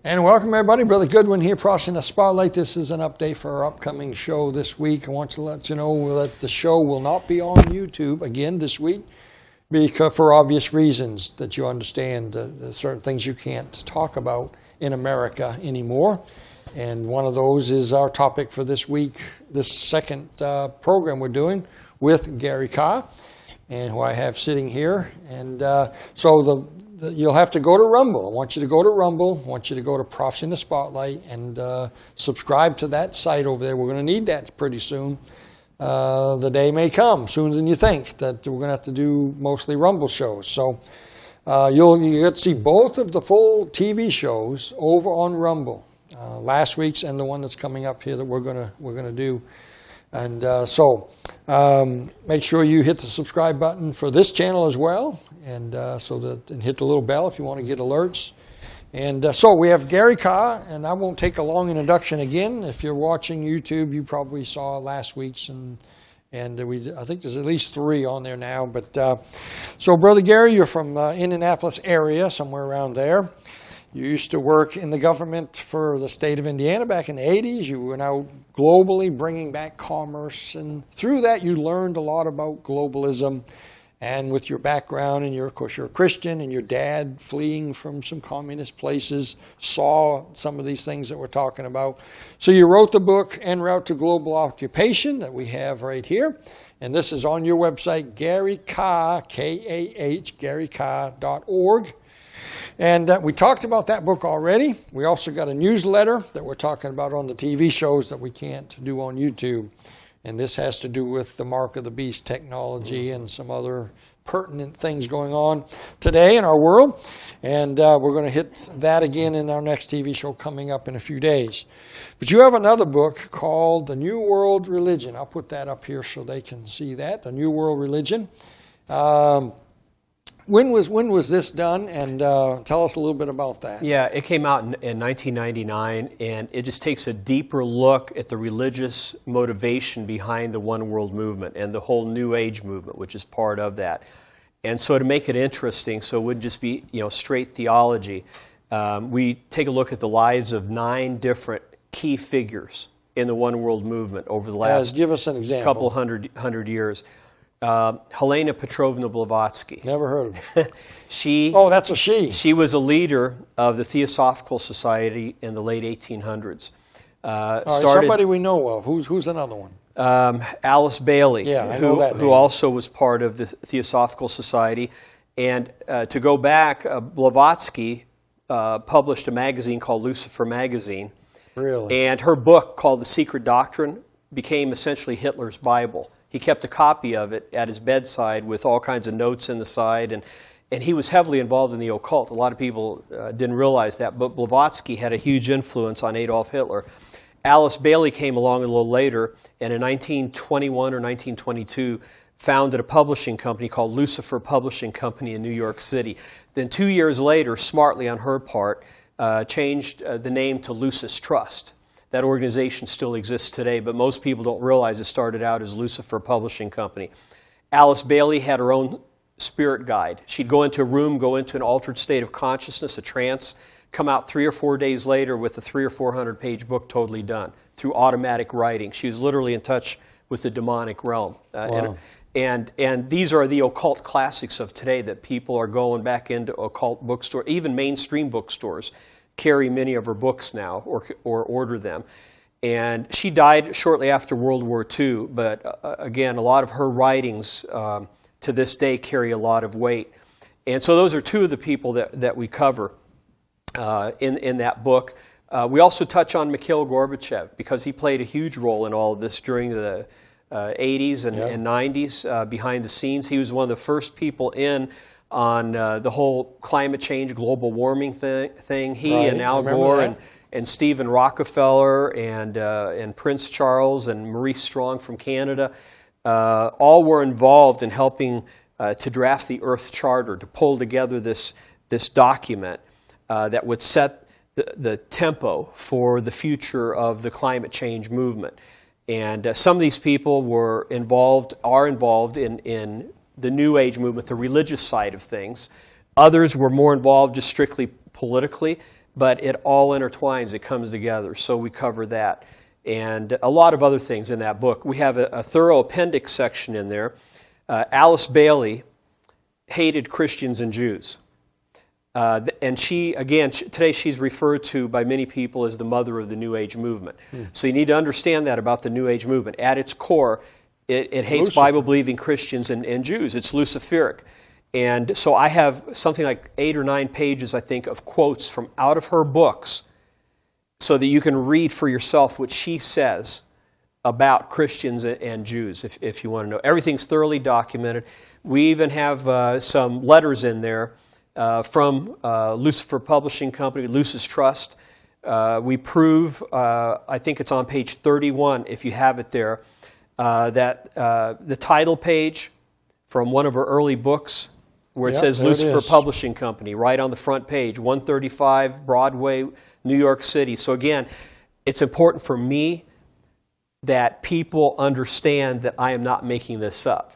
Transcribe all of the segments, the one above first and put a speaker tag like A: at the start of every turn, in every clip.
A: And welcome everybody, Brother Goodwin here, Processing the Spotlight. This is an update for our upcoming show this week. I want to let you know that the show will not be on YouTube again this week, because for obvious reasons that you understand the certain things you can't talk about in America anymore. And one of those is our topic for this week, this second program we're doing with Gary Carr, and who I have sitting here. And you'll have to go to Rumble. I want you to go to Rumble. I want you to go to Prophecy in the Spotlight and subscribe to that site over there. We're going to need that pretty soon. The day may come sooner than you think that we're going to have to do mostly Rumble shows. So you'll get to see both of the full TV shows over on Rumble. Last week's and the one that's coming up here that we're gonna do. And make sure you hit the subscribe button for this channel as well, and hit the little bell if you want to get alerts. And so we have Gary Carr, and I won't take a long introduction again. If you're watching YouTube, you probably saw last week's, and I think there's at least 3 on there now. But so Brother Gary, you're from Indianapolis area, somewhere around there. You used to work in the government for the state of Indiana back in the 80s. You were now globally bringing back commerce. And through that, you learned a lot about globalism. And with your background, and of course, you're a Christian, and your dad fleeing from some communist places saw some of these things that we're talking about. So you wrote the book, En Route to Global Occupation, that we have right here. And this is on your website, Gary Carr, K-A-H, GaryCarr.org. And we talked about that book already. We also got a newsletter that we're talking about on the TV shows that we can't do on YouTube. And this has to do with the Mark of the Beast technology and some other pertinent things going on today in our world. And we're going to hit that again in our next TV show coming up in a few days. But you have another book called The New World Religion. I'll put that up here so they can see that, The New World Religion. When was this done? And tell us a little bit about that.
B: Yeah, it came out in 1999, and it just takes a deeper look at the religious motivation behind the One World movement and the whole New Age movement, which is part of that. And so to make it interesting, so it wouldn't just be straight theology, we take a look at the lives of 9 different key figures in the One World movement over the last
A: give us an example.
B: Couple hundred years. Helena Petrovna Blavatsky.
A: Never heard of her.
B: That's a she.
A: She
B: was a leader of the Theosophical Society in the late 1800s.
A: Somebody we know of. Who's another one?
B: Alice Bailey,
A: yeah, I know that name.
B: Who also was part of the Theosophical Society. And to go back, Blavatsky published a magazine called Lucifer Magazine.
A: Really?
B: And her book called The Secret Doctrine became essentially Hitler's Bible. He kept a copy of it at his bedside with all kinds of notes in the side, and he was heavily involved in the occult. A lot of people didn't realize that, but Blavatsky had a huge influence on Adolf Hitler. Alice Bailey came along a little later, and in 1921 or 1922 founded a publishing company called Lucifer Publishing Company in New York City. Then 2 years later, smartly on her part, changed the name to Lucis Trust. That organization still exists today, but most people don't realize it started out as Lucifer Publishing Company. Alice Bailey had her own spirit guide. She'd go into a room, go into an altered state of consciousness, a trance, come out 3 or 4 days later with a 300 or 400 page book totally done through automatic writing. She was literally in touch with the demonic realm.
A: Wow.
B: And these are the occult classics of today that people are going back into occult bookstores, even mainstream bookstores carry many of her books now or order them. And she died shortly after World War II, but again, a lot of her writings to this day carry a lot of weight. And so those are 2 of the people that we cover in that book. We also touch on Mikhail Gorbachev because he played a huge role in all of this during the 80s and 90s behind the scenes. He was one of the first people in on the whole climate change, global warming thing. He and Al Gore and Stephen Rockefeller and Prince Charles and Maurice Strong from Canada all were involved in helping to draft the Earth Charter, to pull together this document that would set the tempo for the future of the climate change movement. And some of these people are involved in the New Age movement, the religious side of things. Others were more involved just strictly politically. but it all intertwines, it comes together. So we cover that. And a lot of other things in that book. We have a thorough appendix section in there. Alice Bailey hated Christians and Jews. And she, again, today she's referred to by many people as the mother of the New Age movement. So you need to understand that about the New Age movement. At its core, it hates Bible-believing Christians and Jews. It's Luciferic. And so I have something like 8 or 9 pages, I think, of quotes from out of her books so that you can read for yourself what she says about Christians and Jews, if you want to know. Everything's thoroughly documented. We even have some letters in there from Lucifer Publishing Company, Lucis Trust. We prove, I think it's on page 31, if you have it there, that the title page from one of her early books, where it says Lucifer Publishing Company, right on the front page, 135 Broadway, New York City. So again, it's important for me that people understand that I am not making this up,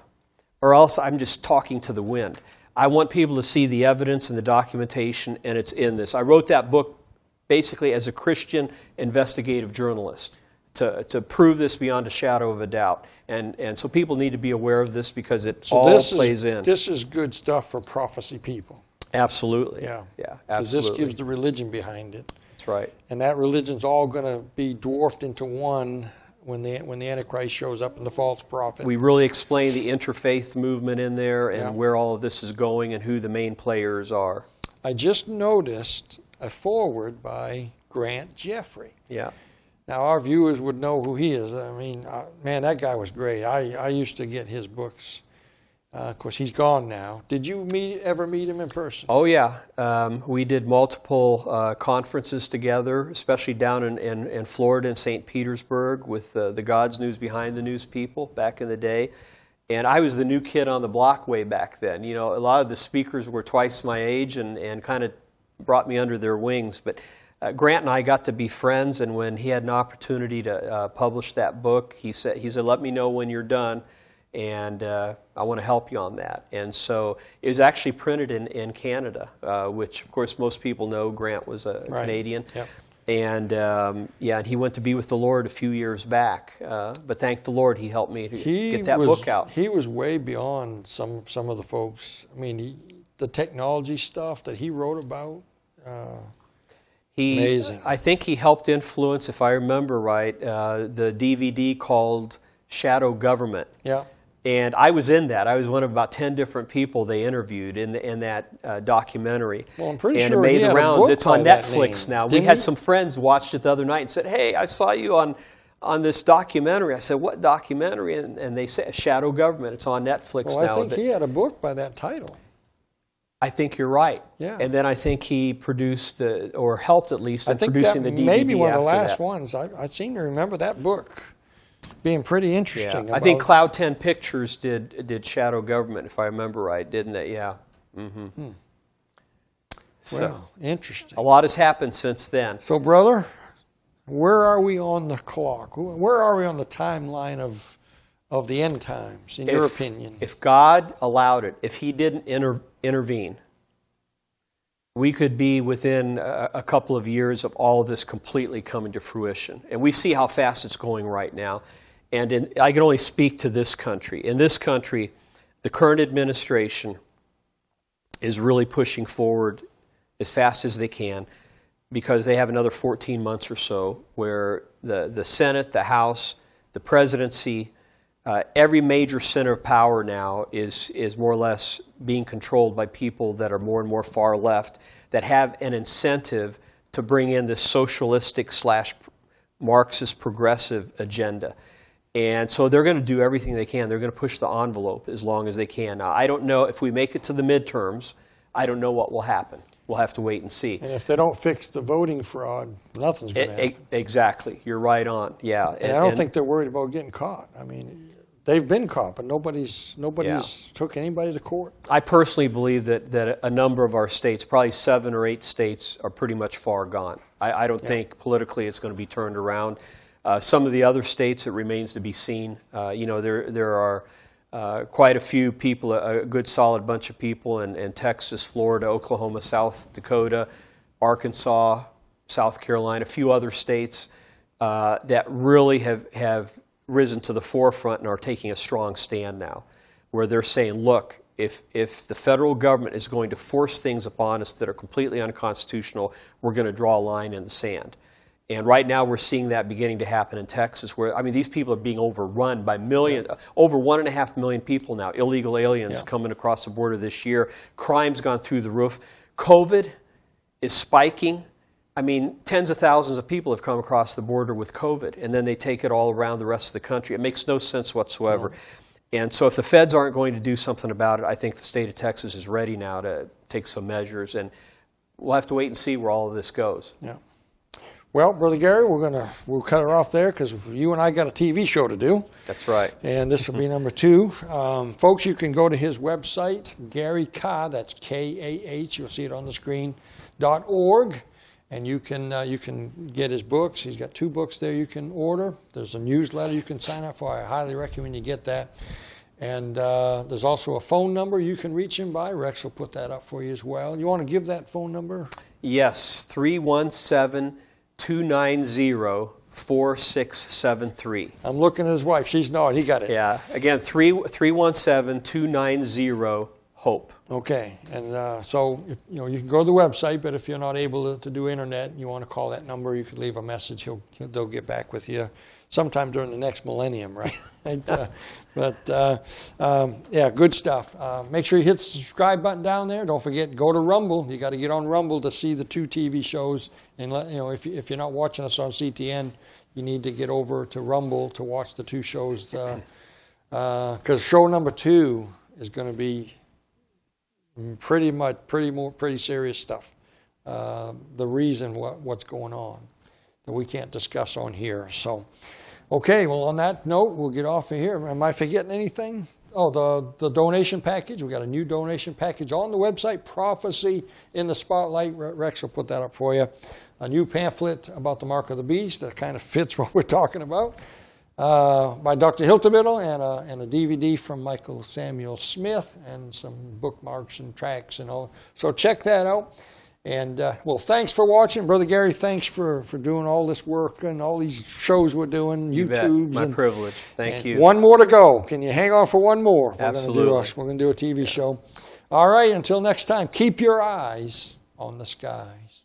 B: or else I'm just talking to the wind. I want people to see the evidence and the documentation, and it's in this. I wrote that book basically as a Christian investigative journalist to prove this beyond a shadow of a doubt. And so people need to be aware of this because it all plays in.
A: This is good stuff for prophecy people.
B: Absolutely.
A: Yeah,
B: absolutely.
A: Because this gives the religion behind it.
B: That's right.
A: And that religion's all going to be dwarfed into one when the Antichrist shows up and the false prophet.
B: We really explain the interfaith movement in there and where all of this is going and who the main players are.
A: I just noticed a foreword by Grant Jeffrey.
B: Yeah.
A: Now, our viewers would know who he is. I mean, man, that guy was great. I used to get his books. Of course, he's gone now. Did you ever meet him in person?
B: Oh, yeah. We did multiple conferences together, especially down in Florida and St. Petersburg with the God's News Behind the News people back in the day. And I was the new kid on the block way back then. You know, a lot of the speakers were twice my age and kind of brought me under their wings. But Grant and I got to be friends, and when he had an opportunity to publish that book, he said, let me know when you're done, and I want to help you on that. And so it was actually printed in Canada, which, of course, most people know Grant was a Canadian. Yep. And, and he went to be with the Lord a few years back. But thank the Lord he helped me to get that book out.
A: He was way beyond some of the folks. I mean, the technology stuff that he wrote about, amazing.
B: I think he helped influence, if I remember right, the DVD called Shadow Government.
A: Yeah.
B: And I was in that. I was one of about 10 different people they interviewed in that documentary.
A: Well, I'm pretty
B: sure
A: it made
B: the rounds. It's on Netflix now.
A: We
B: had some friends watched it the other night and said, "Hey, I saw you on this documentary." I said, "What documentary?" And they said, "Shadow Government." It's on Netflix now.
A: Well, I think he had a book by that title.
B: I think you're right.
A: Yeah.
B: And then I think he produced or helped at least in producing the DVD.
A: Maybe one of the last
B: that.
A: ones. I seem to remember that book being pretty interesting.
B: Yeah. I think Cloud 10 Pictures did Shadow Government, if I remember right, didn't it? Yeah. Mm-hmm. So,
A: well, interesting.
B: A lot has happened since then.
A: So, brother, where are we on the clock? Where are we on the timeline of the end times, in your opinion?
B: If God allowed it, if He didn't intervene, we could be within a couple of years of all of this completely coming to fruition. And we see how fast it's going right now. And I can only speak to this country. In this country, the current administration is really pushing forward as fast as they can because they have another 14 months or so where the Senate, the House, the presidency, every major center of power now is more or less being controlled by people that are more and more far left that have an incentive to bring in this socialistic / Marxist progressive agenda. And so they're going to do everything they can. They're going to push the envelope as long as they can. Now, I don't know if we make it to the midterms, I don't know what will happen. We'll have to wait and see.
A: And if they don't fix the voting fraud, nothing's going to happen.
B: Exactly. You're right on. Yeah.
A: And I don't think they're worried about getting caught. I mean, they've been caught, but nobody's took anybody to court. I
B: personally believe that a number of our states, probably 7 or 8 states, are pretty much far gone. I don't think politically it's going to be turned around. Some of the other states, it remains to be seen. There are quite a few people, a good solid bunch of people in Texas, Florida, Oklahoma, South Dakota, Arkansas, South Carolina, a few other states that really have risen to the forefront and are taking a strong stand now, where they're saying, look, if the federal government is going to force things upon us that are completely unconstitutional, we're going to draw a line in the sand. And right now we're seeing that beginning to happen in Texas, where, I mean, these people are being overrun by millions, over 1.5 million people now, illegal aliens coming across the border this year. Crime's gone through the roof. COVID is spiking. I mean, tens of thousands of people have come across the border with COVID, and then they take it all around the rest of the country. It makes no sense whatsoever. And so if the feds aren't going to do something about it, I think the state of Texas is ready now to take some measures, and we'll have to wait and see where all of this goes.
A: Yeah. Well, Brother Gary, we'll cut her off there because you and I got a TV show to do.
B: That's right.
A: And this will be number 2. Folks, you can go to his website, Gary Kah, that's K-A-H, you'll see it on the screen, .org, and you can get his books. He's got 2 books there you can order. There's a newsletter you can sign up for. I highly recommend you get that. And there's also a phone number you can reach him by. Rex will put that up for you as well. You want to give that phone number?
B: Yes, 317-290-4673.
A: I'm looking at his wife. She's nodding. He got it.
B: Yeah. Again, 317-290-HOPE.
A: Okay. And so if, you can go to the website, but if you're not able to do internet and you want to call that number, you can leave a message. They'll get back with you sometime during the next millennium, right? Yeah, good stuff. Make sure you hit the subscribe button down there. Don't forget, go to Rumble. You got to get on Rumble to see the 2 TV shows. And if you're not watching us on CTN, you need to get over to Rumble to watch the 2 shows. Because show number 2 is going to be pretty serious stuff. The reason what's going on that we can't discuss on here. So, okay, well, on that note, we'll get off of here. Am I forgetting anything? Oh, the donation package. We got a new donation package on the website, Prophecy in the Spotlight. Rex will put that up for you. A new pamphlet about the Mark of the Beast that kind of fits what we're talking about, by Dr. Hiltebittel, and a DVD from Michael Samuel Smith, and some bookmarks and tracks and all. So check that out. And, well, thanks for watching. Brother Gary, thanks for doing all this work and all these shows we're doing, YouTubes.
B: My privilege. Thank you.
A: One more to go. Can you hang on for one more?
B: Absolutely.
A: We're going to do a TV show. All right, until next time, keep your eyes on the skies.